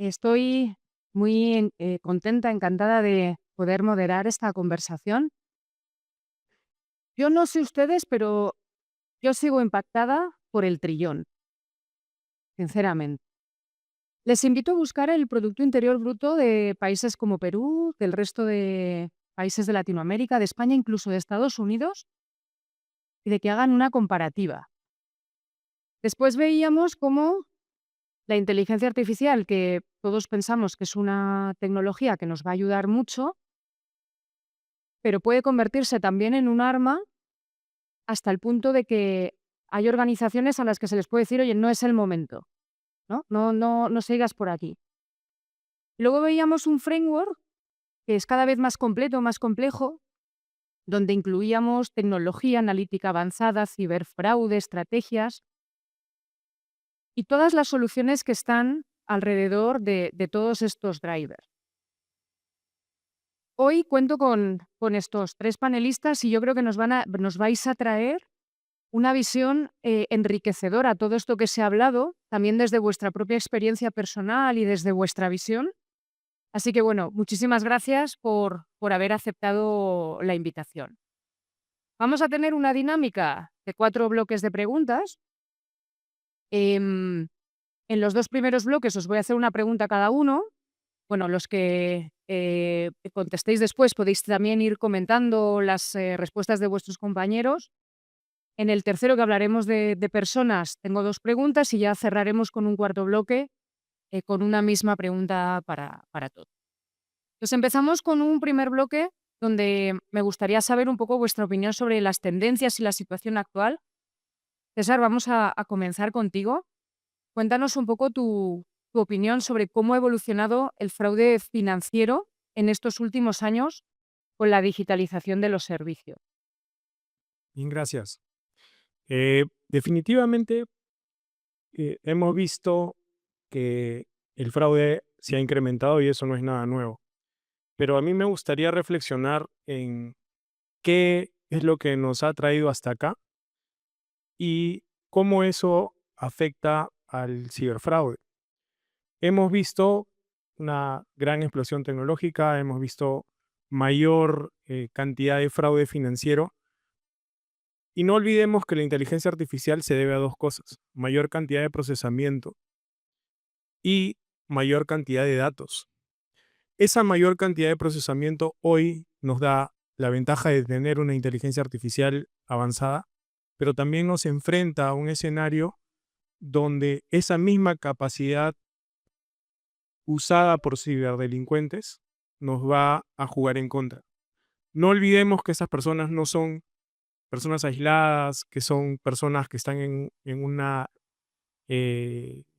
Estoy muy contenta, encantada de poder moderar esta conversación. Yo no sé ustedes, pero yo sigo impactada por el trillón, sinceramente. Les invito a buscar el Producto Interior Bruto de países como Perú, del resto de países de Latinoamérica, de España, incluso de Estados Unidos, y de que hagan una comparativa. Después veíamos cómo la inteligencia artificial, que todos pensamos que es una tecnología que nos va a ayudar mucho, pero puede convertirse también en un arma hasta el punto de que hay organizaciones a las que se les puede decir: "Oye, no es el momento, no sigas por aquí". Luego veíamos un framework que es cada vez más completo, más complejo, donde incluíamos tecnología analítica avanzada, ciberfraude, estrategias y todas las soluciones que están alrededor de todos estos drivers. Hoy cuento con estos 3 panelistas y yo creo que nos vais a traer una visión, enriquecedora, todo esto que se ha hablado, también desde vuestra propia experiencia personal y desde vuestra visión. Así que, bueno, muchísimas gracias por haber aceptado la invitación. Vamos a tener una dinámica de 4 bloques de preguntas. Em, en los 2 primeros bloques os voy a hacer una pregunta a cada uno. Bueno, los que, contestéis después podéis también ir comentando las, respuestas de vuestros compañeros. En el tercero, que hablaremos de personas, tengo 2 preguntas y ya cerraremos con un cuarto bloque, con una misma pregunta para todos. Pues empezamos con un primer bloque donde me gustaría saber un poco vuestra opinión sobre las tendencias y la situación actual. César, vamos a comenzar contigo. Cuéntanos un poco tu opinión sobre cómo ha evolucionado el fraude financiero en estos últimos años con la digitalización de los servicios. Bien, gracias. Definitivamente hemos visto que el fraude se ha incrementado y eso no es nada nuevo. Pero a mí me gustaría reflexionar en qué es lo que nos ha traído hasta acá y cómo eso afecta al ciberfraude. Hemos visto una gran explosión tecnológica, hemos visto mayor cantidad de fraude financiero. Y no olvidemos que la inteligencia artificial se debe a dos cosas: mayor cantidad de procesamiento y mayor cantidad de datos. Esa mayor cantidad de procesamiento hoy nos da la ventaja de tener una inteligencia artificial avanzada, pero también nos enfrenta a un escenario donde esa misma capacidad usada por ciberdelincuentes nos va a jugar en contra. No olvidemos que esas personas no son personas aisladas, que son personas que están en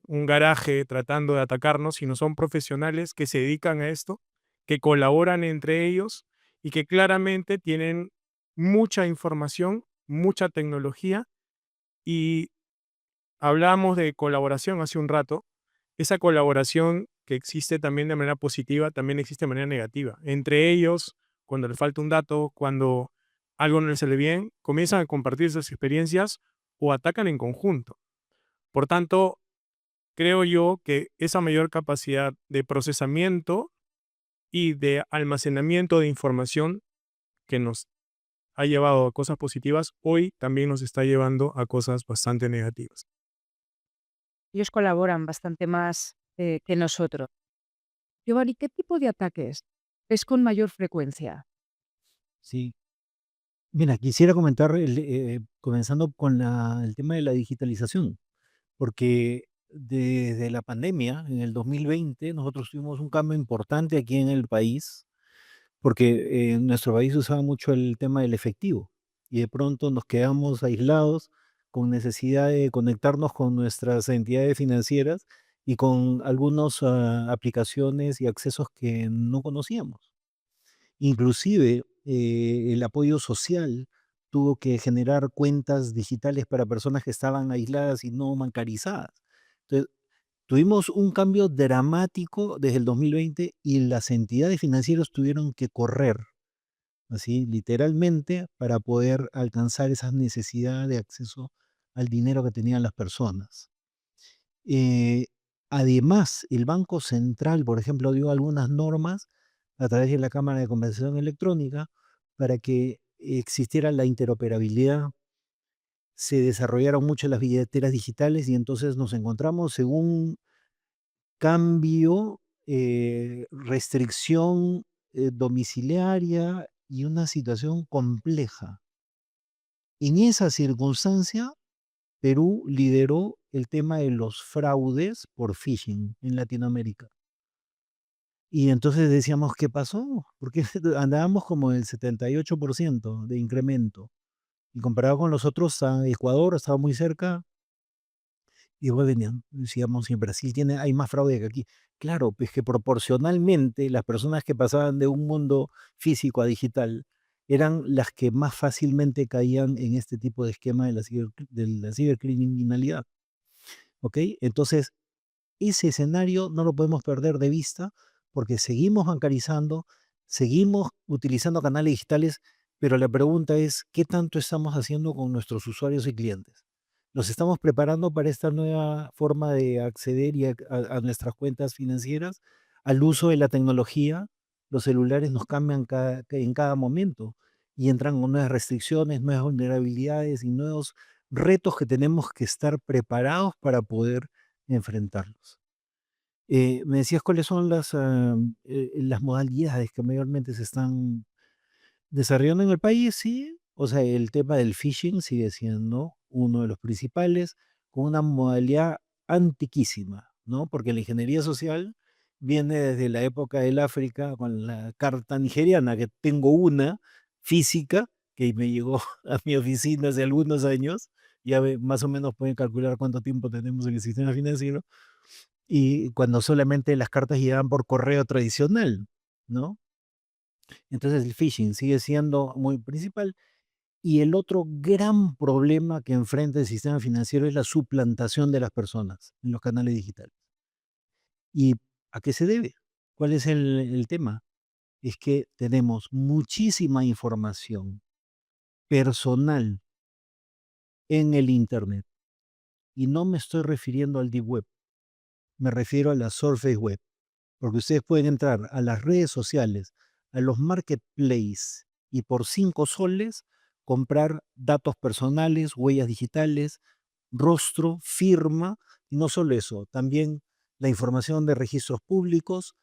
un garaje tratando de atacarnos, sino son profesionales que se dedican a esto, que colaboran entre ellos y que claramente tienen mucha información, mucha tecnología. Y hablamos de colaboración hace un rato. Esa colaboración que existe también de manera positiva, también existe de manera negativa. Entre ellos, cuando les falta un dato, cuando algo no les sale bien, comienzan a compartir esas experiencias o atacan en conjunto. Por tanto, creo yo que esa mayor capacidad de procesamiento y de almacenamiento de información que nos ha llevado a cosas positivas, hoy también nos está llevando a cosas bastante negativas. Ellos colaboran bastante más, que nosotros. Giovanni, ¿qué tipo de ataques ves con mayor frecuencia? Sí. Mira, quisiera comentar, comenzando con el tema de la digitalización, porque desde la pandemia, en el 2020, nosotros tuvimos un cambio importante aquí en el país, porque en nuestro país se usaba mucho el tema del efectivo y de pronto nos quedamos aislados con necesidad de conectarnos con nuestras entidades financieras y con algunas aplicaciones y accesos que no conocíamos. Inclusive, el apoyo social tuvo que generar cuentas digitales para personas que estaban aisladas y no bancarizadas. Entonces, tuvimos un cambio dramático desde el 2020 y las entidades financieras tuvieron que correr, así literalmente, para poder alcanzar esa necesidad de acceso al dinero que tenían las personas. Eh, Además, el Banco Central, por ejemplo, dio algunas normas a través de la Cámara de Compensación Electrónica para que existiera la interoperabilidad. Se desarrollaron mucho las billeteras digitales y entonces nos encontramos en un cambio, restricción domiciliaria y una situación compleja. En esa circunstancia, Perú lideró el tema de los fraudes por phishing en Latinoamérica. Y entonces decíamos, ¿qué pasó? Porque andábamos como el 78% de incremento. Y comparado con los otros, Ecuador estaba muy cerca. Y después venían, decíamos, si en Brasil hay más fraude que aquí. Claro, pues que proporcionalmente las personas que pasaban de un mundo físico a digital eran las que más fácilmente caían en este tipo de esquema de la cibercriminalidad. ¿Ok? Entonces, ese escenario no lo podemos perder de vista porque seguimos bancarizando, seguimos utilizando canales digitales, pero la pregunta es, ¿qué tanto estamos haciendo con nuestros usuarios y clientes? ¿Nos estamos preparando para esta nueva forma de acceder a nuestras cuentas financieras, al uso de la tecnología? Los celulares nos cambian en cada momento y entran con nuevas restricciones, nuevas vulnerabilidades y nuevos retos que tenemos que estar preparados para poder enfrentarlos. Me decías cuáles son las modalidades que mayormente se están desarrollando en el país, sí. O sea, el tema del phishing sigue siendo uno de los principales, con una modalidad antiquísima, ¿no? Porque la ingeniería social viene desde la época del África con la carta nigeriana, que tengo una física que me llegó a mi oficina hace algunos años. Más o menos pueden calcular cuánto tiempo tenemos en el sistema financiero. Y cuando solamente las cartas llegaban por correo tradicional, ¿no? Entonces el phishing sigue siendo muy principal. Y el otro gran problema que enfrenta el sistema financiero es la suplantación de las personas en los canales digitales. ¿Y a qué se debe? ¿Cuál es el tema? Es que tenemos muchísima información personal en el Internet. Y no me estoy refiriendo al Deep Web, me refiero a la Surface Web. Porque ustedes pueden entrar a las redes sociales, a los marketplaces y por 5 soles comprar datos personales, huellas digitales, rostro, firma, y no solo eso, también la información de registros públicos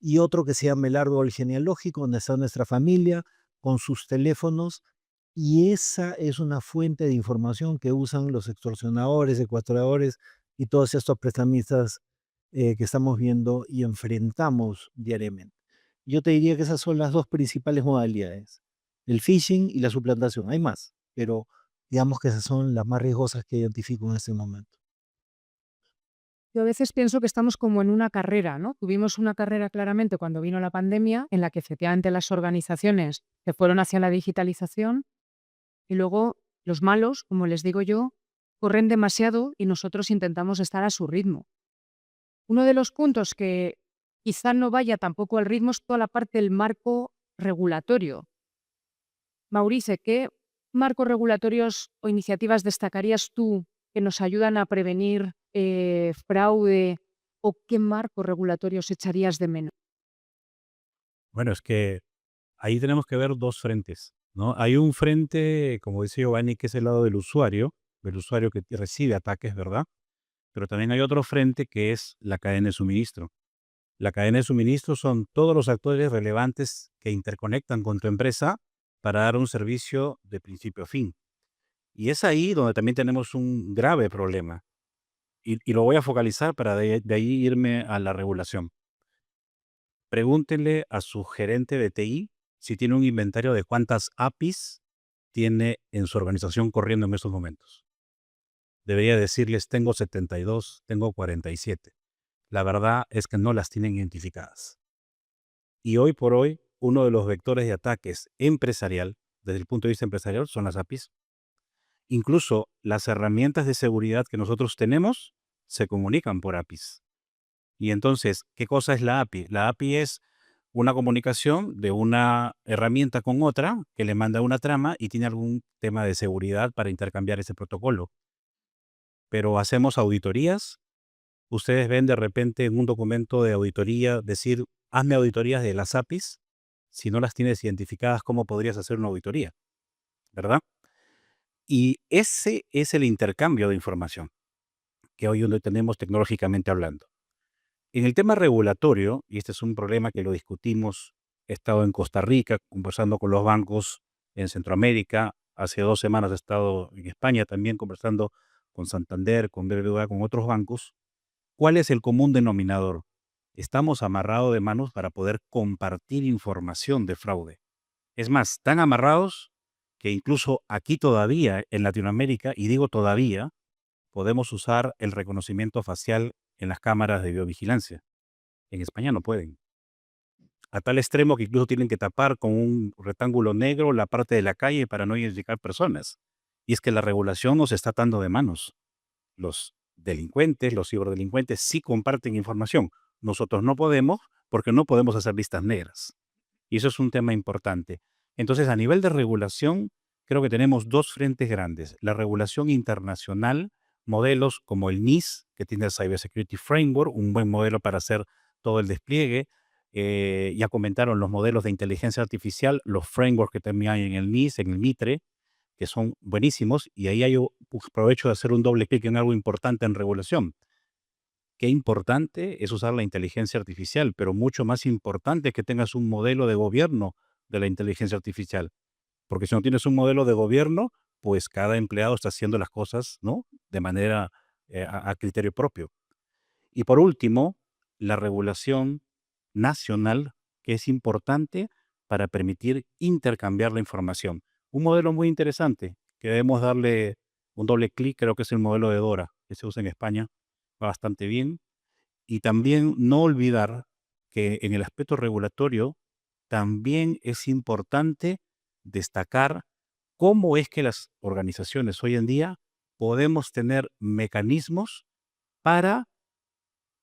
y otro que se llama el árbol genealógico, donde está nuestra familia, con sus teléfonos, y esa es una fuente de información que usan los extorsionadores, secuestradores y todos estos prestamistas que estamos viendo y enfrentamos diariamente. Yo te diría que esas son las dos principales modalidades, el phishing y la suplantación. Hay más, pero digamos que esas son las más riesgosas que identifico en este momento. Yo a veces pienso que estamos como en una carrera, ¿no? Tuvimos una carrera claramente cuando vino la pandemia, en la que efectivamente las organizaciones se fueron hacia la digitalización y luego los malos, como les digo yo, corren demasiado y nosotros intentamos estar a su ritmo. Uno de los puntos que quizá no vaya tampoco al ritmo es toda la parte del marco regulatorio. Maurice, ¿qué marcos regulatorios o iniciativas destacarías tú que nos ayudan a prevenir fraude o qué marcos regulatorios echarías de menos? Bueno, es que ahí tenemos que ver dos frentes, ¿no? Hay un frente, como dice Giovanni, que es el lado del usuario que recibe ataques, ¿verdad? Pero también hay otro frente que es la cadena de suministro. La cadena de suministro son todos los actores relevantes que interconectan con tu empresa para dar un servicio de principio a fin. Y es ahí donde también tenemos un grave problema. Y lo voy a focalizar para de ahí irme a la regulación. Pregúntenle a su gerente de TI si tiene un inventario de cuántas APIs tiene en su organización corriendo en estos momentos. Debería decirles, tengo 72, tengo 47. La verdad es que no las tienen identificadas. Y hoy por hoy, uno de los vectores de ataques empresarial, desde el punto de vista empresarial, son las APIs. Incluso las herramientas de seguridad que nosotros tenemos se comunican por APIs. Y entonces, ¿qué cosa es la API? La API es una comunicación de una herramienta con otra que le manda una trama y tiene algún tema de seguridad para intercambiar ese protocolo. Pero hacemos auditorías ustedes ven de repente en un documento de auditoría decir, hazme auditorías de las APIs. Si no las tienes identificadas, ¿cómo podrías hacer una auditoría? ¿Verdad? Y ese es el intercambio de información que hoy donde tenemos tecnológicamente hablando. En el tema regulatorio, y este es un problema que lo discutimos, he estado en Costa Rica conversando con los bancos en Centroamérica, hace 2 semanas he estado en España también conversando con Santander, con BBVA, con otros bancos. ¿Cuál es el común denominador? Estamos amarrados de manos para poder compartir información de fraude. Es más, tan amarrados que incluso aquí todavía en Latinoamérica, y digo todavía, podemos usar el reconocimiento facial en las cámaras de biovigilancia. En España no pueden. A tal extremo que incluso tienen que tapar con un rectángulo negro la parte de la calle para no identificar personas. Y es que la regulación nos está atando de manos. Los delincuentes, los ciberdelincuentes sí comparten información. Nosotros no podemos porque no podemos hacer listas negras. Y eso es un tema importante. Entonces, a nivel de regulación, creo que tenemos 2 frentes grandes. La regulación internacional, modelos como el NIS, que tiene el Cybersecurity Framework, un buen modelo para hacer todo el despliegue. Ya comentaron los modelos de inteligencia artificial, los frameworks que también hay en el NIS, en el MITRE, que son buenísimos. Y ahí yo aprovecho de hacer un doble clic en algo importante en regulación. Qué importante es usar la inteligencia artificial, pero mucho más importante es que tengas un modelo de gobierno de la inteligencia artificial. Porque si no tienes un modelo de gobierno, pues cada empleado está haciendo las cosas, ¿no? De manera a criterio propio. Y por último, la regulación nacional, que es importante para permitir intercambiar la información. Un modelo muy interesante que debemos darle un doble clic, creo que es el modelo de DORA, que se usa en España, va bastante bien. Y también no olvidar que en el aspecto regulatorio también es importante destacar cómo es que las organizaciones hoy en día podemos tener mecanismos para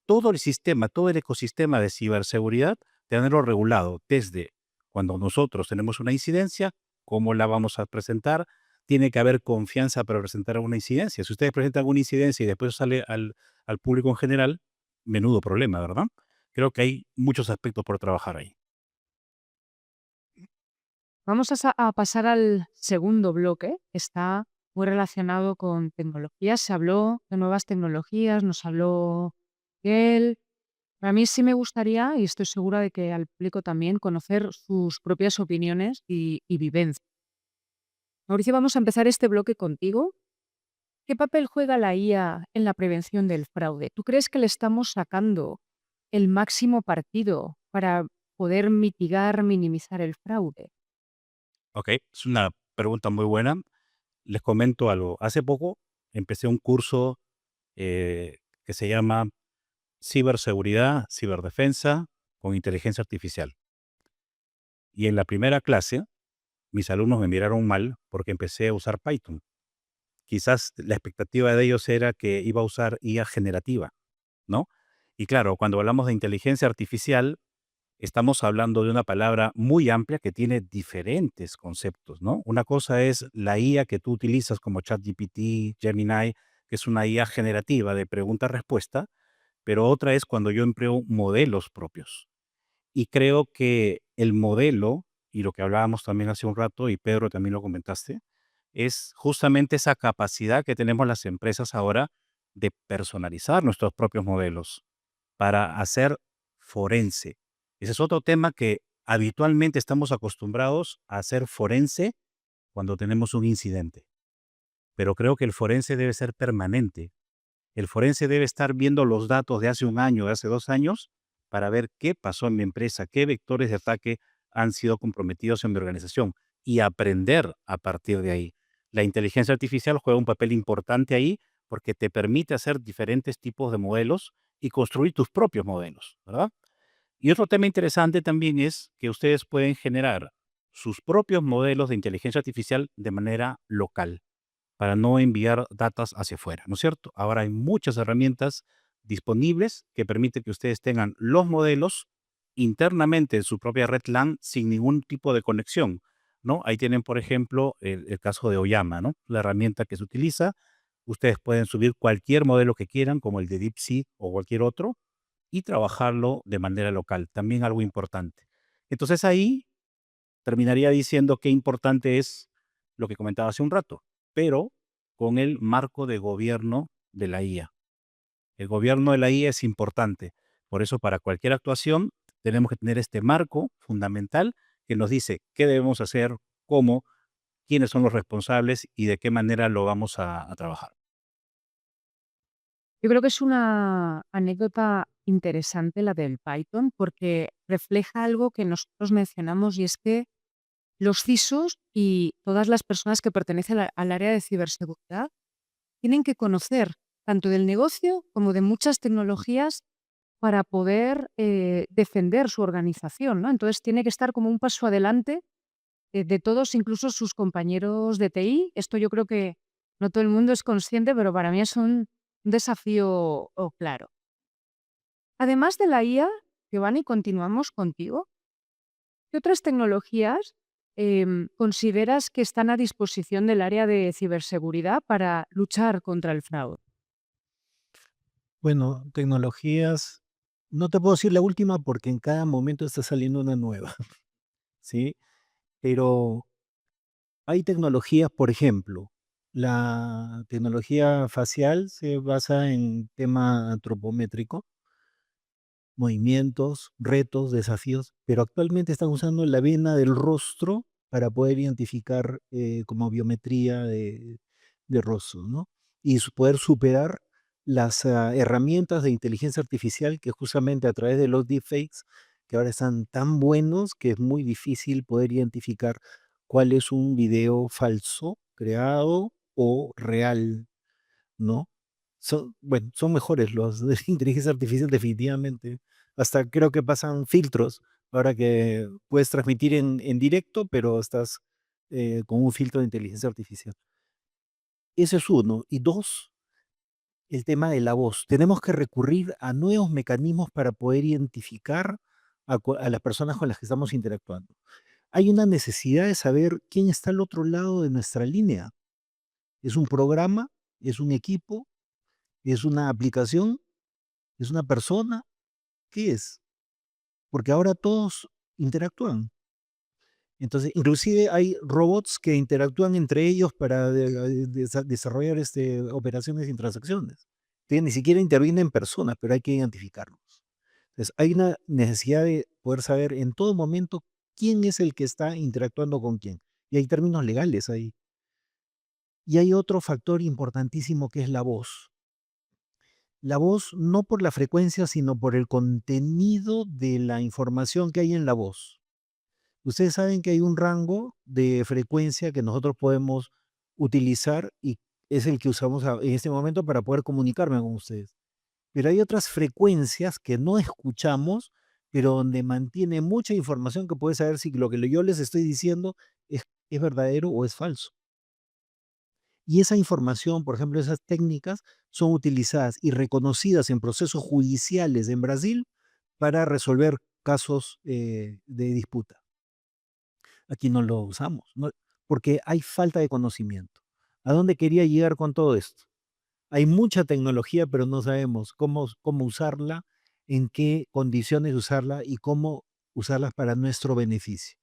todo el sistema, todo el ecosistema de ciberseguridad, tenerlo regulado desde cuando nosotros tenemos una incidencia, cómo la vamos a presentar. Tiene que haber confianza para presentar una incidencia. Si ustedes presentan una incidencia y después sale al público en general, menudo problema, ¿verdad? Creo que hay muchos aspectos por trabajar ahí. Vamos a pasar al segundo bloque, que está muy relacionado con tecnologías. Se habló de nuevas tecnologías, nos habló él. A mí sí me gustaría, y estoy segura de que al público también, conocer sus propias opiniones y vivencias. Mauricio, vamos a empezar este bloque contigo. ¿Qué papel juega la IA en la prevención del fraude? ¿Tú crees que le estamos sacando el máximo partido para poder mitigar, minimizar el fraude? Ok, es una pregunta muy buena. Les comento algo. Hace poco empecé un curso que se llama Ciberseguridad, Ciberdefensa con Inteligencia Artificial. Y en la primera clase, mis alumnos me miraron mal porque empecé a usar Python. Quizás la expectativa de ellos era que iba a usar IA generativa, ¿no? Y claro, cuando hablamos de inteligencia artificial, estamos hablando de una palabra muy amplia que tiene diferentes conceptos, ¿no? Una cosa es la IA que tú utilizas como ChatGPT, Gemini, que es una IA generativa de pregunta-respuesta, pero otra es cuando yo empleo modelos propios. Y creo que el modelo, y lo que hablábamos también hace un rato, y Pedro también lo comentaste, es justamente esa capacidad que tenemos las empresas ahora de personalizar nuestros propios modelos para hacer forense. Ese es otro tema que habitualmente estamos acostumbrados a hacer forense cuando tenemos un incidente. Pero creo que el forense debe ser permanente. El forense debe estar viendo los datos de hace un año, de hace 2 años, para ver qué pasó en mi empresa, qué vectores de ataque han sido comprometidos en mi organización y aprender a partir de ahí. La inteligencia artificial juega un papel importante ahí porque te permite hacer diferentes tipos de modelos y construir tus propios modelos, ¿verdad? Y otro tema interesante también es que ustedes pueden generar sus propios modelos de inteligencia artificial de manera local para no enviar datos hacia afuera, ¿no es cierto? Ahora hay muchas herramientas disponibles que permiten que ustedes tengan los modelos internamente en su propia red LAN sin ningún tipo de conexión, ¿no? Ahí tienen, por ejemplo, el caso de Oyama, ¿no? La herramienta que se utiliza Ustedes pueden subir cualquier modelo que quieran, como el de DeepSeek o cualquier otro, y trabajarlo de manera local. También algo importante. Entonces ahí terminaría diciendo qué importante es lo que comentaba hace un rato, pero con el marco de gobierno de la IA. El gobierno de la IA es importante. Por eso, para cualquier actuación, tenemos que tener este marco fundamental que nos dice qué debemos hacer, cómo, quiénes son los responsables y de qué manera lo vamos a trabajar. Yo creo que es una anécdota interesante la del Python, porque refleja algo que nosotros mencionamos, y es que los CISOs y todas las personas que pertenecen al área de ciberseguridad tienen que conocer tanto del negocio como de muchas tecnologías para poder defender su organización, ¿no? Entonces tiene que estar como un paso adelante de todos, incluso sus compañeros de TI. Esto yo creo que no todo el mundo es consciente, pero para mí es un desafío claro. Además de la IA, Giovanni, continuamos contigo. ¿Qué otras tecnologías consideras que están a disposición del área de ciberseguridad para luchar contra el fraude? Bueno, tecnologías, no te puedo decir la última porque en cada momento está saliendo una nueva, ¿sí? Pero hay tecnologías, por ejemplo, la tecnología facial se basa en tema antropométrico, movimientos, retos, desafíos, pero actualmente están usando la vena del rostro para poder identificar como biometría de rostro, ¿no? Y poder superar las herramientas de inteligencia artificial que justamente a través de los deepfakes, que ahora están tan buenos que es muy difícil poder identificar cuál es un video falso, creado o real, ¿no? Bueno, son mejores los de inteligencia artificial definitivamente. Hasta creo que pasan filtros, ahora que puedes transmitir en directo, pero estás con un filtro de inteligencia artificial. Ese es uno. Y dos, el tema de la voz. Tenemos que recurrir a nuevos mecanismos para poder identificar a las personas con las que estamos interactuando. Hay una necesidad de saber quién está al otro lado de nuestra línea. ¿Es un programa? ¿Es un equipo? ¿Es una aplicación? ¿Es una persona? ¿Qué es? Porque ahora todos interactúan. Entonces, inclusive hay robots que interactúan entre ellos para desarrollar operaciones y transacciones. Entonces, ni siquiera intervienen personas, pero hay que identificarlos. Entonces, hay una necesidad de poder saber en todo momento quién es el que está interactuando con quién. Y hay términos legales ahí. Y hay otro factor importantísimo que es la voz. La voz no por la frecuencia, sino por el contenido de la información que hay en la voz. Ustedes saben que hay un rango de frecuencia que nosotros podemos utilizar y es el que usamos en este momento para poder comunicarme con ustedes. Pero hay otras frecuencias que no escuchamos, pero donde mantiene mucha información que puede saber si lo que yo les estoy diciendo es verdadero o es falso. Y esa información, por ejemplo, esas técnicas son utilizadas y reconocidas en procesos judiciales en Brasil para resolver casos de disputa. Aquí no lo usamos, porque hay falta de conocimiento. ¿A dónde quería llegar con todo esto? Hay mucha tecnología, pero no sabemos cómo usarla, en qué condiciones usarla y cómo usarlas para nuestro beneficio.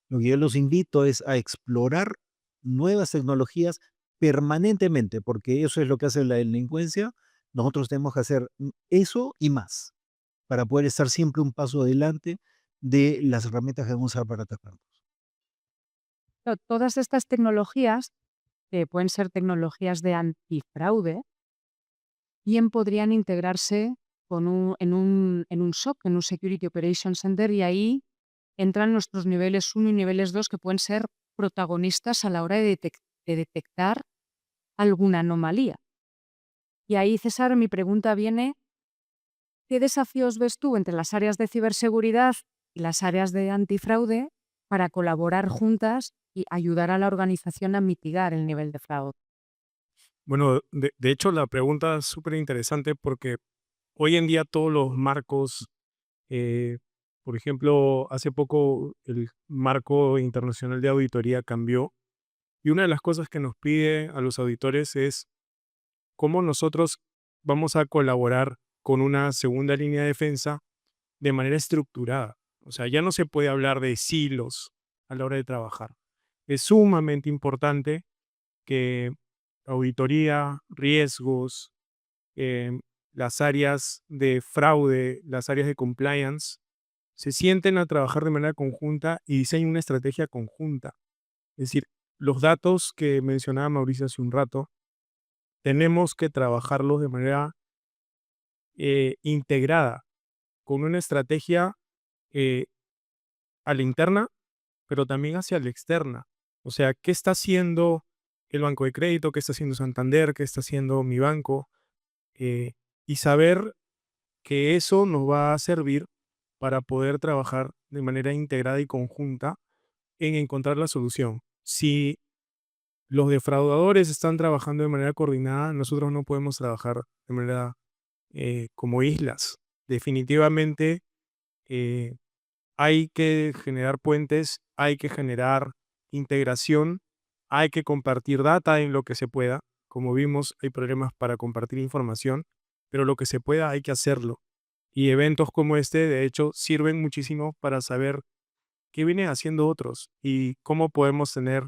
Lo que yo los invito es a explorar nuevas tecnologías permanentemente, porque eso es lo que hace la delincuencia. Nosotros tenemos que hacer eso y más para poder estar siempre un paso adelante de las herramientas que vamos a usar para atacarnos. Todas estas tecnologías, que pueden ser tecnologías de antifraude, bien podrían integrarse en un SOC, en un Security Operations Center, y ahí entran nuestros niveles uno y niveles 2, que pueden ser protagonistas a la hora de detectar alguna anomalía. Y ahí, César, mi pregunta viene: ¿qué desafíos ves tú entre las áreas de ciberseguridad y las áreas de antifraude para colaborar juntas y ayudar a la organización a mitigar el nivel de fraude? Bueno, de hecho, la pregunta es súper interesante porque hoy en día todos los marcos, eh, por ejemplo, hace poco el marco internacional de auditoría cambió y una de las cosas que nos pide a los auditores es cómo nosotros vamos a colaborar con una segunda línea de defensa de manera estructurada. O sea, ya no se puede hablar de silos a la hora de trabajar. Es sumamente importante que auditoría, riesgos, em, las áreas de fraude, las áreas de compliance, se sienten a trabajar de manera conjunta y diseñen una estrategia conjunta. Es decir, los datos que mencionaba Mauricio hace un rato, tenemos que trabajarlos de manera integrada, con una estrategia eh, a la interna, pero también hacia la externa. O sea, ¿qué está haciendo el banco de crédito? ¿Qué está haciendo Santander? ¿Qué está haciendo mi banco? Eh, y saber que eso nos va a servir para poder trabajar de manera integrada y conjunta en encontrar la solución. Si los defraudadores están trabajando de manera coordinada, nosotros no podemos trabajar de manera como islas. Definitivamente hay que generar puentes, hay que generar integración, hay que compartir data en lo que se pueda. Como vimos, hay problemas para compartir información, pero lo que se pueda hay que hacerlo. Y eventos como este, de hecho, sirven muchísimo para saber qué vienen haciendo otros y cómo podemos tener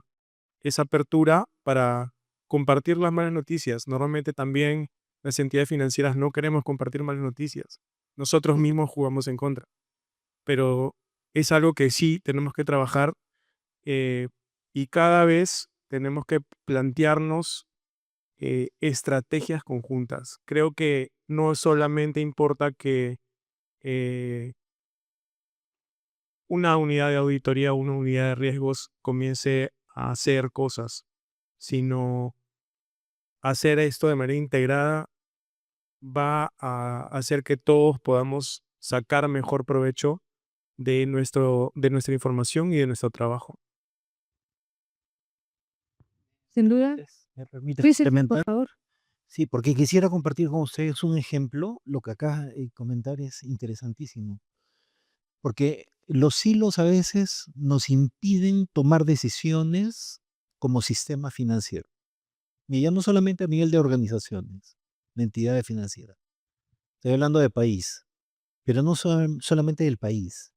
esa apertura para compartir las malas noticias. Normalmente también las entidades financieras no queremos compartir malas noticias. Nosotros mismos jugamos en contra, pero es algo que sí tenemos que trabajar eh, y cada vez tenemos que plantearnos estrategias conjuntas. Creo que no solamente importa que eh, una unidad de auditoría, una unidad de riesgos comience a hacer cosas, sino hacer esto de manera integrada va a hacer que todos podamos sacar mejor provecho de nuestra información y de nuestro trabajo. Sin duda. ¿Me permites Sí, sí, por complementar? favor. Sí, porque quisiera compartir con ustedes un ejemplo. Lo que acá comentar es interesantísimo, porque los silos a veces nos impiden tomar decisiones como sistema financiero. Y ya no solamente a nivel de organizaciones, de entidades financieras. Estoy hablando de país, pero no solamente del país.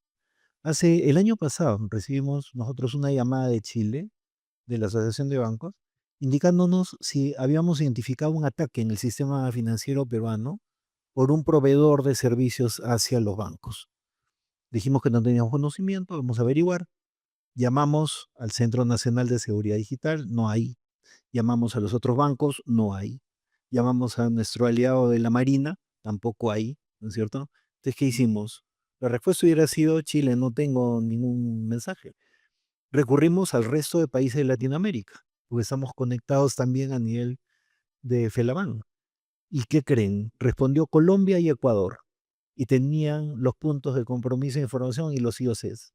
El año pasado recibimos nosotros una llamada de Chile, de la Asociación de Bancos, indicándonos si habíamos identificado un ataque en el sistema financiero peruano por un proveedor de servicios hacia los bancos. Dijimos que no teníamos conocimiento, vamos a averiguar. Llamamos al Centro Nacional de Seguridad Digital, no hay. Llamamos a los otros bancos, no hay. Llamamos a nuestro aliado de la Marina, tampoco hay, ¿no es cierto? Entonces, ¿qué hicimos? La respuesta hubiera sido: Chile, no tengo ningún mensaje. Recurrimos al resto de países de Latinoamérica, porque estamos conectados también a nivel de FELABAN. ¿Y qué creen? Respondió Colombia y Ecuador, y tenían los puntos de compromiso de información y los IOCs.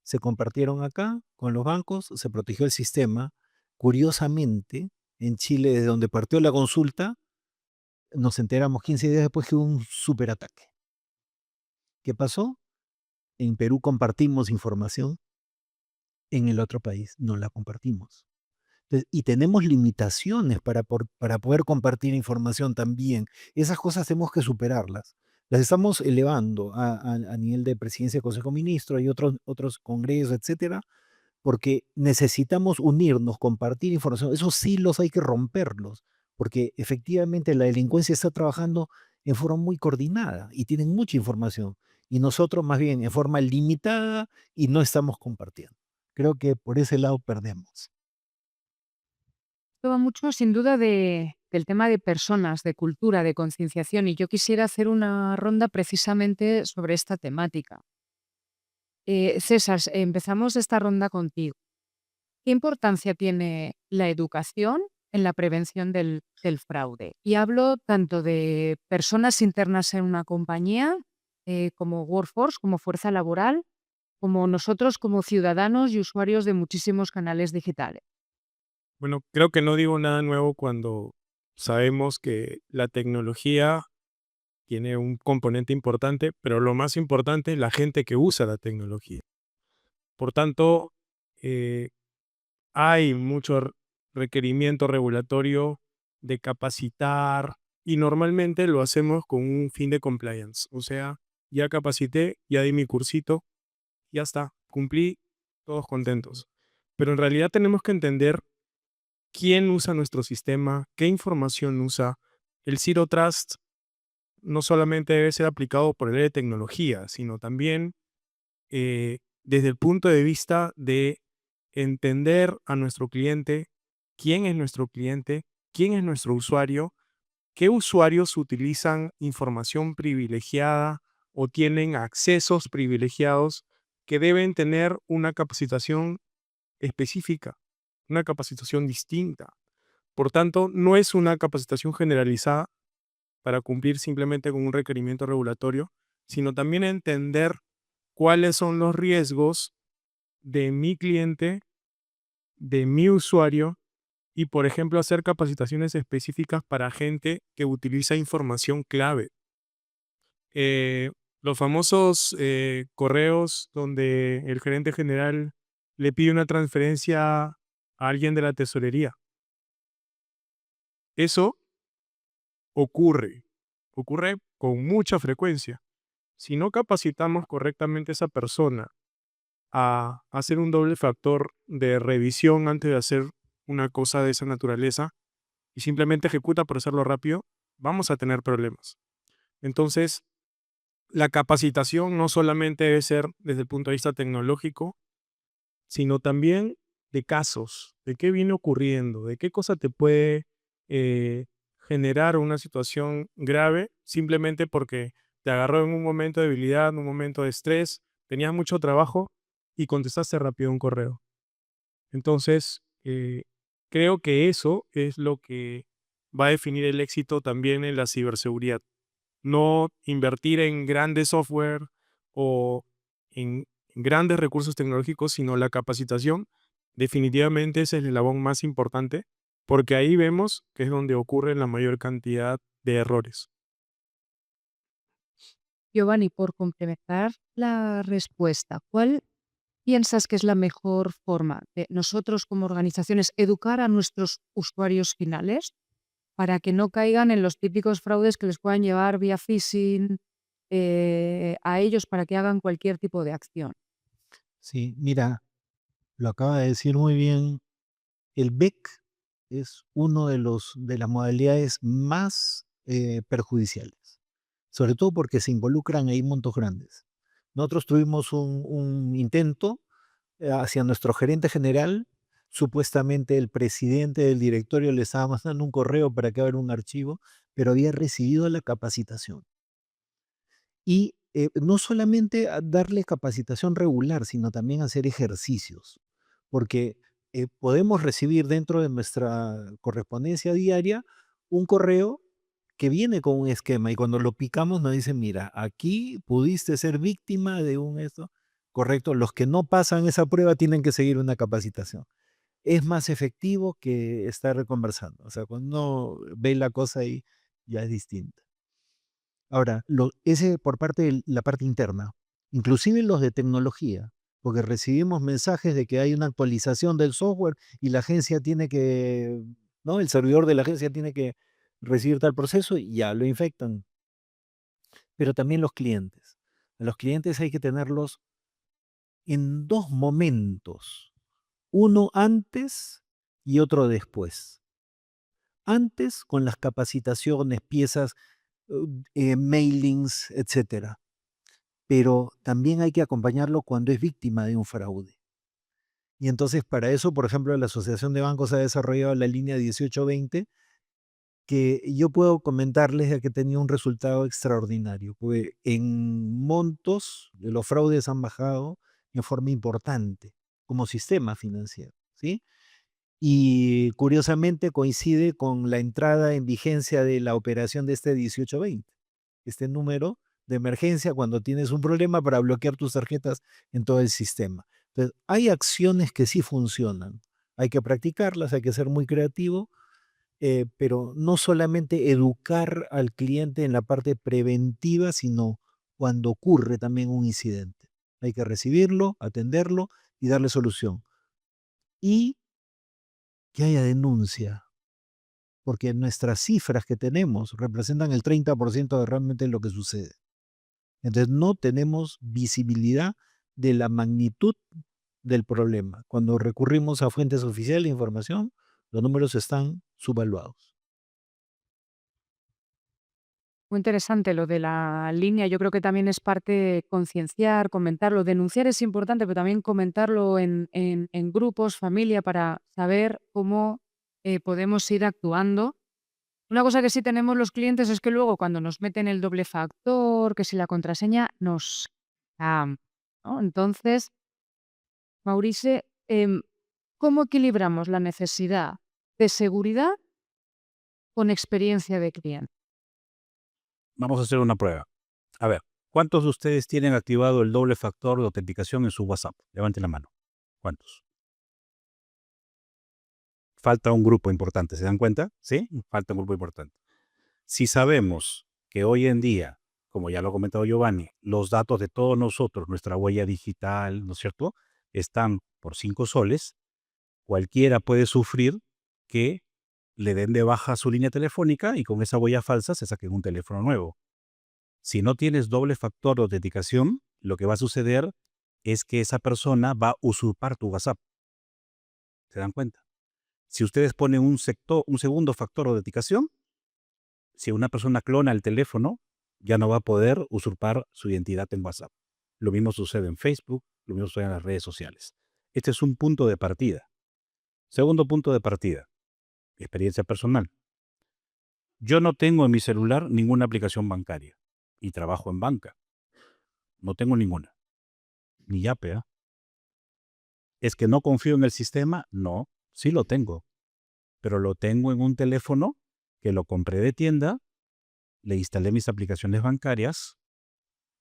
Se compartieron acá con los bancos, se protegió el sistema. Curiosamente, en Chile, desde donde partió la consulta, nos enteramos 15 días después que hubo un superataque. ¿Qué pasó? En Perú compartimos información, en el otro país no la compartimos. Entonces, y tenemos limitaciones para poder compartir información también. Esas cosas tenemos que superarlas. Las estamos elevando a nivel de presidencia del Consejo de Ministros y otros congresos, etcétera, porque necesitamos unirnos, compartir información. Esos silos hay que romperlos, porque efectivamente la delincuencia está trabajando en forma muy coordinada y tienen mucha información. Y nosotros más bien en forma limitada y no estamos compartiendo. Creo que por ese lado perdemos. Esto va mucho, sin duda, del tema de personas, de cultura, de concienciación, y yo quisiera hacer una ronda precisamente sobre esta temática. César, empezamos esta ronda contigo. ¿Qué importancia tiene la educación en la prevención del fraude? Y hablo tanto de personas internas en una compañía, como workforce, como fuerza laboral, como nosotros como ciudadanos y usuarios de muchísimos canales digitales. Bueno, creo que no digo nada nuevo cuando sabemos que la tecnología tiene un componente importante, pero lo más importante es la gente que usa la tecnología. Por tanto, eh, hay mucho requerimiento regulatorio de capacitar, y normalmente lo hacemos con un fin de compliance. O sea, ya capacité, ya di mi cursito, ya está, cumplí, todos contentos. Pero en realidad tenemos que entender quién usa nuestro sistema, qué información usa. El Zero Trust no solamente debe ser aplicado por el área de tecnología, sino también desde el punto de vista de entender a nuestro cliente, quién es nuestro cliente, quién es nuestro usuario, qué usuarios utilizan información privilegiada o tienen accesos privilegiados que deben tener una capacitación específica, una capacitación distinta. Por tanto, no es una capacitación generalizada para cumplir simplemente con un requerimiento regulatorio, sino también entender cuáles son los riesgos de mi cliente, de mi usuario, y, por ejemplo, hacer capacitaciones específicas para gente que utiliza información clave. Eh, los famosos correos donde el gerente general le pide una transferencia a alguien de la tesorería. Eso ocurre con mucha frecuencia. Si no capacitamos correctamente a esa persona a hacer un doble factor de revisión antes de hacer una cosa de esa naturaleza y simplemente ejecuta por hacerlo rápido, vamos a tener problemas. Entonces, la capacitación no solamente debe ser desde el punto de vista tecnológico, sino también de casos, de qué viene ocurriendo, de qué cosa te puede eh, generar una situación grave simplemente porque te agarró en un momento de debilidad, en un momento de estrés, tenías mucho trabajo y contestaste rápido un correo. Entonces, creo que eso es lo que va a definir el éxito también en la ciberseguridad. No invertir en grandes software o en grandes recursos tecnológicos, sino la capacitación. Definitivamente es el eslabón más importante, porque ahí vemos que es donde ocurre la mayor cantidad de errores. Giovanni, por complementar la respuesta, ¿cuál piensas que es la mejor forma de nosotros como organizaciones educar a nuestros usuarios finales para que no caigan en los típicos fraudes que les puedan llevar vía phishing a ellos para que hagan cualquier tipo de acción? Sí, mira, lo acaba de decir muy bien. El BEC es uno de las modalidades más perjudiciales, sobre todo porque se involucran ahí montos grandes. Nosotros tuvimos un intento hacia nuestro gerente general. Supuestamente el presidente del directorio le estaba mandando un correo para que abra un archivo, pero había recibido la capacitación. Y no solamente a darle capacitación regular, sino también hacer ejercicios, porque podemos recibir dentro de nuestra correspondencia diaria un correo que viene con un esquema y cuando lo picamos nos dicen, mira, aquí pudiste ser víctima de un esto, correcto, los que no pasan esa prueba tienen que seguir una capacitación. Es más efectivo que estar conversando, o sea, cuando uno ve la cosa ahí ya es distinta. Ahora, ese por parte de la parte interna, inclusive los de tecnología, porque recibimos mensajes de que hay una actualización del software y la agencia tiene que, ¿no? El servidor de la agencia tiene que recibir tal proceso y ya lo infectan. Pero también los clientes. A los clientes hay que tenerlos en dos momentos, uno antes y otro después. Antes con las capacitaciones, piezas, mailings, etcétera. Pero también hay que acompañarlo cuando es víctima de un fraude. Y entonces para eso, por ejemplo, la Asociación de Bancos ha desarrollado la línea 1820, que yo puedo comentarles de que tenía un resultado extraordinario, porque en montos de los fraudes han bajado en forma importante como sistema financiero, ¿sí? Y curiosamente coincide con la entrada en vigencia de la operación de este 1820, este número de emergencia cuando tienes un problema para bloquear tus tarjetas en todo el sistema. Entonces, hay acciones que sí funcionan. Hay que practicarlas, hay que ser muy creativo, pero no solamente educar al cliente en la parte preventiva, sino cuando ocurre también un incidente. Hay que recibirlo, atenderlo y darle solución. Y que haya denuncia. porque nuestras cifras que tenemos representan el 30% de realmente lo que sucede. Entonces no tenemos visibilidad de la magnitud del problema. Cuando recurrimos a fuentes oficiales de información, los números están subvaluados. Muy interesante lo de la línea. Yo creo que también es parte de concienciar, comentarlo. Denunciar es importante, pero también comentarlo en grupos, familia, para saber cómo podemos ir actuando. Una cosa que sí tenemos los clientes es que luego cuando nos meten el doble factor, que si la contraseña, nos scam, ¿no? Entonces, Maurice, ¿cómo equilibramos la necesidad de seguridad con experiencia de cliente? Vamos a hacer una prueba. A ver, ¿cuántos de ustedes tienen activado el doble factor de autenticación en su WhatsApp? Levanten la mano. ¿Cuántos? Falta un grupo importante, ¿se dan cuenta? ¿Sí? Falta un grupo importante. Si sabemos que hoy en día, como ya lo ha comentado Giovanni, los datos de todos nosotros, nuestra huella digital, ¿no es cierto?, están por 5 soles, cualquiera puede sufrir que le den de baja su línea telefónica y con esa huella falsa se saquen un teléfono nuevo. Si no tienes doble factor de autenticación, lo que va a suceder es que esa persona va a usurpar tu WhatsApp. ¿Se dan cuenta? Si ustedes ponen un segundo factor de autenticación, si una persona clona el teléfono, ya no va a poder usurpar su identidad en WhatsApp. Lo mismo sucede en Facebook, lo mismo sucede en las redes sociales. Este es un punto de partida. Segundo punto de partida, experiencia personal. Yo no tengo en mi celular ninguna aplicación bancaria y trabajo en banca. No tengo ninguna. Ni Yape, ¿ah? ¿Es que no confío en el sistema? No, sí lo tengo. Pero lo tengo en un teléfono que lo compré de tienda, le instalé mis aplicaciones bancarias,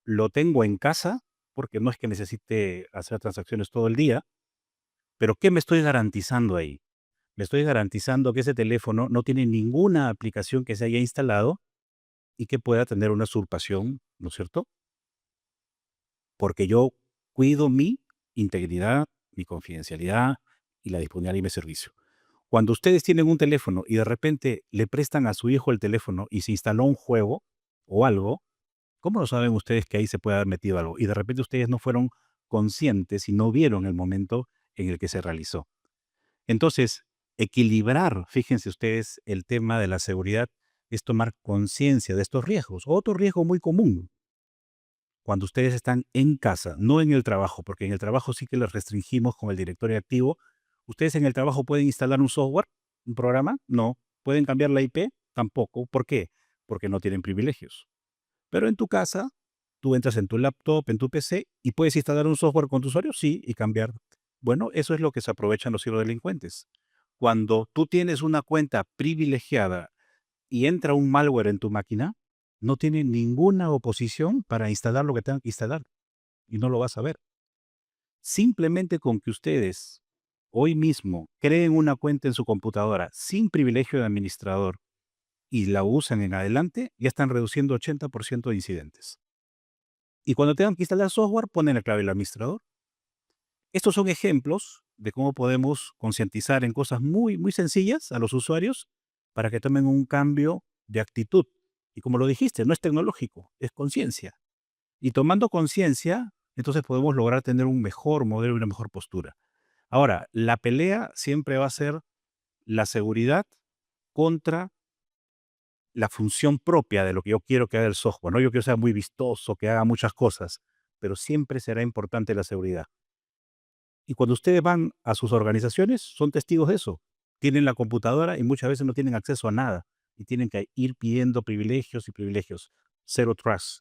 lo tengo en casa, porque no es que necesite hacer transacciones todo el día, pero ¿qué me estoy garantizando ahí? Me estoy garantizando que ese teléfono no tiene ninguna aplicación que se haya instalado y que pueda tener una usurpación, ¿no es cierto? Porque yo cuido mi integridad, mi confidencialidad y la disponibilidad de mi servicio. Cuando ustedes tienen un teléfono y de repente le prestan a su hijo el teléfono y se instaló un juego o algo, ¿cómo lo saben ustedes que ahí se puede haber metido algo? Y de repente ustedes no fueron conscientes y no vieron el momento en el que se realizó. Entonces, equilibrar, fíjense ustedes, el tema de la seguridad es tomar conciencia de estos riesgos. Otro riesgo muy común, cuando ustedes están en casa, no en el trabajo, porque en el trabajo sí que les restringimos con el directorio activo. ¿Ustedes en el trabajo pueden instalar un software, un programa? No. ¿Pueden cambiar la IP? Tampoco. ¿Por qué? Porque no tienen privilegios. Pero en tu casa, tú entras en tu laptop, en tu PC, y puedes instalar un software con tu usuario, sí, y cambiar. Bueno, eso es lo que se aprovechan los ciberdelincuentes. Cuando tú tienes una cuenta privilegiada y entra un malware en tu máquina, no tiene ninguna oposición para instalar lo que tengan que instalar y no lo vas a ver. Simplemente con que ustedes hoy mismo creen una cuenta en su computadora sin privilegio de administrador y la usan en adelante, ya están reduciendo 80% de incidentes. Y cuando tengan que instalar software, ponen la clave del administrador. Estos son ejemplos de cómo podemos concientizar en cosas muy, muy sencillas a los usuarios para que tomen un cambio de actitud. Y como lo dijiste, no es tecnológico, es conciencia. Y tomando conciencia, entonces podemos lograr tener un mejor modelo y una mejor postura. Ahora, la pelea siempre va a ser la seguridad contra la función propia de lo que yo quiero que haga el software, ¿no? Yo quiero que sea muy vistoso, que haga muchas cosas, pero siempre será importante la seguridad. Y cuando ustedes van a sus organizaciones, son testigos de eso. Tienen la computadora y muchas veces no tienen acceso a nada y tienen que ir pidiendo privilegios y privilegios. Zero trust.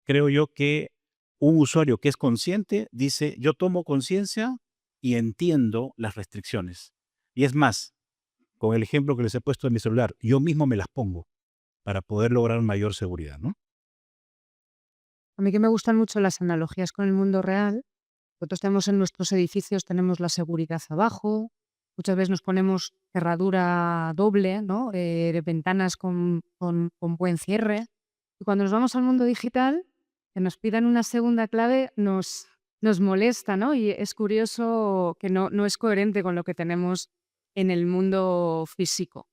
Creo yo que un usuario que es consciente dice, yo tomo conciencia y entiendo las restricciones. Y es más, con el ejemplo que les he puesto en mi celular, yo mismo me las pongo para poder lograr mayor seguridad, ¿no? A mí que me gustan mucho las analogías con el mundo real. Nosotros tenemos en nuestros edificios, tenemos la seguridad abajo, muchas veces nos ponemos cerradura doble, ¿no? De ventanas con buen cierre. Y cuando nos vamos al mundo digital, que nos pidan una segunda clave nos molesta, ¿no? Y es curioso que no es coherente con lo que tenemos en el mundo físico.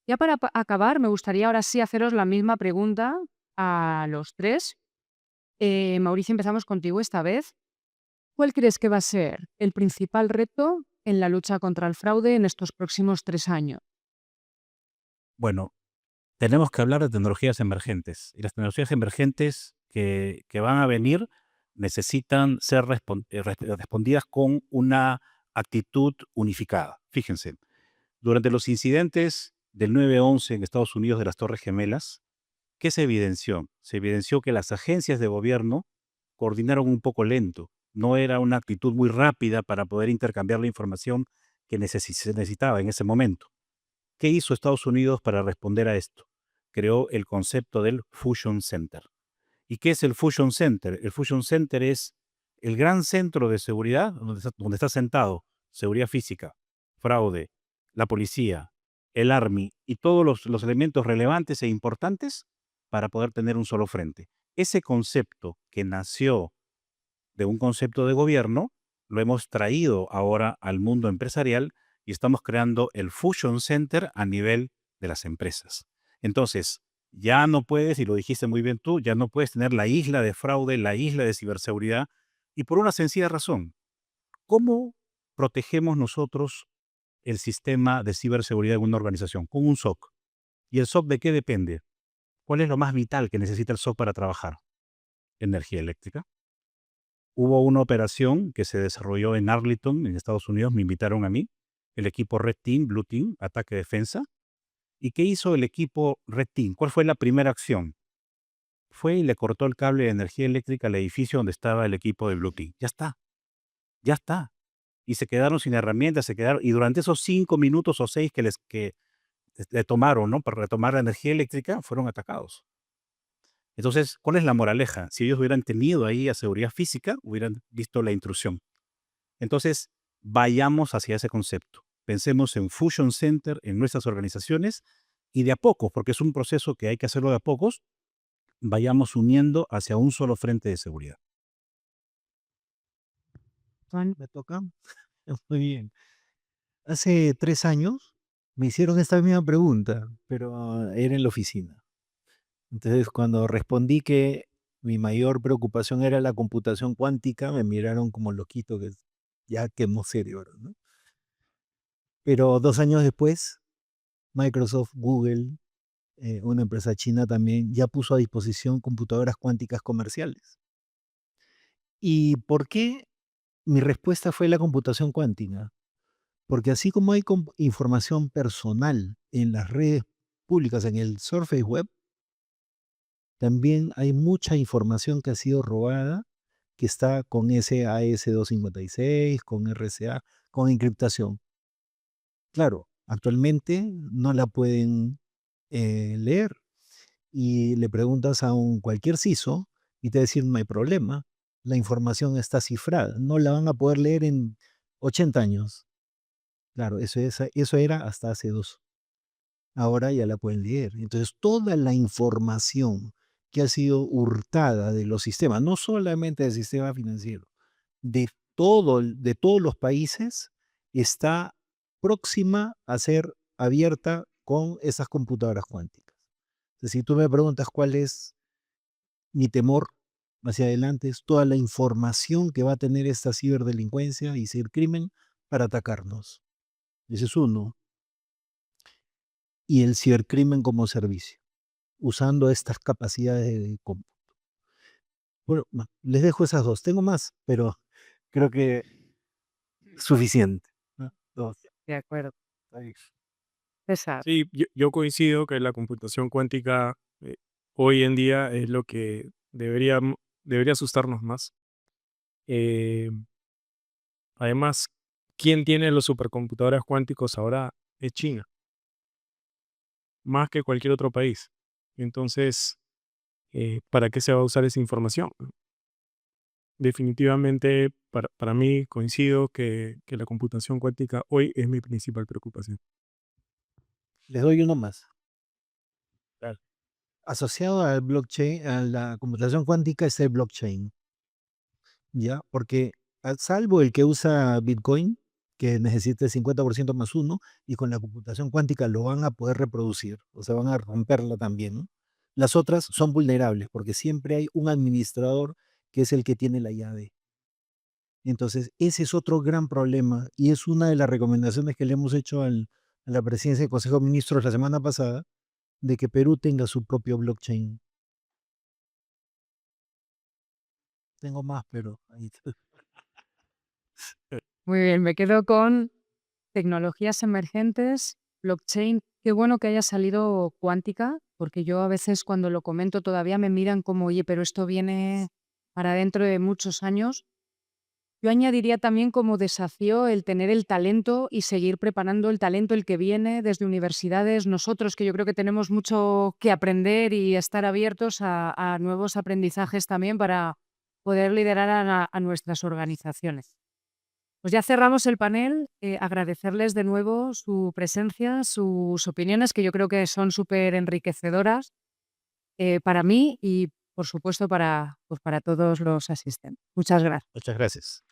Ya para acabar, me gustaría ahora sí haceros la misma pregunta a los tres. Mauricio, empezamos contigo esta vez. ¿Cuál crees que va a ser el principal reto en la lucha contra el fraude en estos próximos 3 años? Bueno, tenemos que hablar de tecnologías emergentes. Y las tecnologías emergentes que van a venir necesitan ser respondidas con una actitud unificada. Fíjense, durante los incidentes del 9/11 en Estados Unidos de las Torres Gemelas, ¿qué se evidenció? Se evidenció que las agencias de gobierno coordinaron un poco lento. No era una actitud muy rápida para poder intercambiar la información que se necesitaba en ese momento. ¿Qué hizo Estados Unidos para responder a esto? Creó el concepto del Fusion Center. ¿Y qué es el Fusion Center? El Fusion Center es el gran centro de seguridad donde está sentado seguridad física, fraude, la policía, el Army y todos los elementos relevantes e importantes para poder tener un solo frente. Ese concepto que nació de un concepto de gobierno, lo hemos traído ahora al mundo empresarial y estamos creando el Fusion Center a nivel de las empresas. Entonces, ya no puedes, y lo dijiste muy bien tú, ya no puedes tener la isla de fraude, la isla de ciberseguridad, y por una sencilla razón. ¿Cómo protegemos nosotros el sistema de ciberseguridad de una organización? Con un SOC. ¿Y el SOC de qué depende? ¿Cuál es lo más vital que necesita el SOC para trabajar? Energía eléctrica. Hubo una operación que se desarrolló en Arlington, en Estados Unidos, me invitaron a mí, el equipo Red Team, Blue Team, ataque defensa. ¿Y qué hizo el equipo Red Team? ¿Cuál fue la primera acción? Fue y le cortó el cable de energía eléctrica al edificio donde estaba el equipo de Blue Team. Ya está, ya está. Y se quedaron sin herramientas, y durante esos 5 minutos o 6 que le tomaron, ¿no?, para retomar la energía eléctrica, fueron atacados. Entonces, ¿cuál es la moraleja? Si ellos hubieran tenido ahí a seguridad física, hubieran visto la intrusión. Entonces, vayamos hacia ese concepto. Pensemos en Fusion Center en nuestras organizaciones y de a pocos, porque es un proceso que hay que hacerlo de a pocos, vayamos uniendo hacia un solo frente de seguridad. Juan. ¿Me toca? Muy bien. Hace 3 años me hicieron esta misma pregunta, pero era en la oficina. Entonces, cuando respondí que mi mayor preocupación era la computación cuántica, me miraron como loquito, que ya quemó cerebro, ¿no? Pero 2 años después, Microsoft, Google, una empresa china también, ya puso a disposición computadoras cuánticas comerciales. ¿Y por qué mi respuesta fue la computación cuántica? Porque así como hay información personal en las redes públicas, en el Surface Web, también hay mucha información que ha sido robada, que está con ese AES-256, con RSA, con encriptación. Claro, actualmente no la pueden leer. Y le preguntas a cualquier CISO y te va a decir, no hay problema, la información está cifrada, no la van a poder leer en 80 años. Claro, eso era hasta hace 2. Ahora ya la pueden leer. Entonces, toda la información que ha sido hurtada de los sistemas, no solamente del sistema financiero, de todos los países, está próxima a ser abierta con esas computadoras cuánticas. Entonces, si tú me preguntas cuál es mi temor hacia adelante, es toda la información que va a tener esta ciberdelincuencia y cibercrimen para atacarnos. Ese es uno. Y el cibercrimen como servicio, usando estas capacidades de cómputo. Bueno, les dejo esas 2. Tengo más, pero creo que suficiente, ¿no? 2. De acuerdo. Ahí. César. Sí, yo coincido que la computación cuántica hoy en día es lo que debería asustarnos más. Eh, Además, ¿quién tiene los supercomputadores cuánticos ahora? Es China, más que cualquier otro país. Entonces, ¿para qué se va a usar esa información? Definitivamente, para mí, coincido que la computación cuántica hoy es mi principal preocupación. Les doy uno más. Claro. Asociado al blockchain, a la computación cuántica, es el blockchain. ¿Ya? Porque, salvo el que usa Bitcoin, que necesita el 50% más 1 y con la computación cuántica lo van a poder reproducir, o sea, van a romperla también, ¿no? Las otras son vulnerables porque siempre hay un administrador que es el que tiene la llave. Entonces, ese es otro gran problema y es una de las recomendaciones que le hemos hecho a la presidencia del Consejo de Ministros la semana pasada, de que Perú tenga su propio blockchain. Tengo más, pero ahí está. Muy bien, me quedo con tecnologías emergentes, blockchain. Qué bueno que haya salido cuántica, porque yo a veces cuando lo comento todavía me miran como, oye, pero esto viene para dentro de muchos años. Yo añadiría también como desafío el tener el talento y seguir preparando el talento, el que viene desde universidades, nosotros que yo creo que tenemos mucho que aprender y estar abiertos a nuevos aprendizajes también para poder liderar a nuestras organizaciones. Pues ya cerramos el panel. Agradecerles de nuevo su presencia, sus opiniones, que yo creo que son súper enriquecedoras para mí y, por supuesto, para, pues, para todos los asistentes. Muchas gracias. Muchas gracias.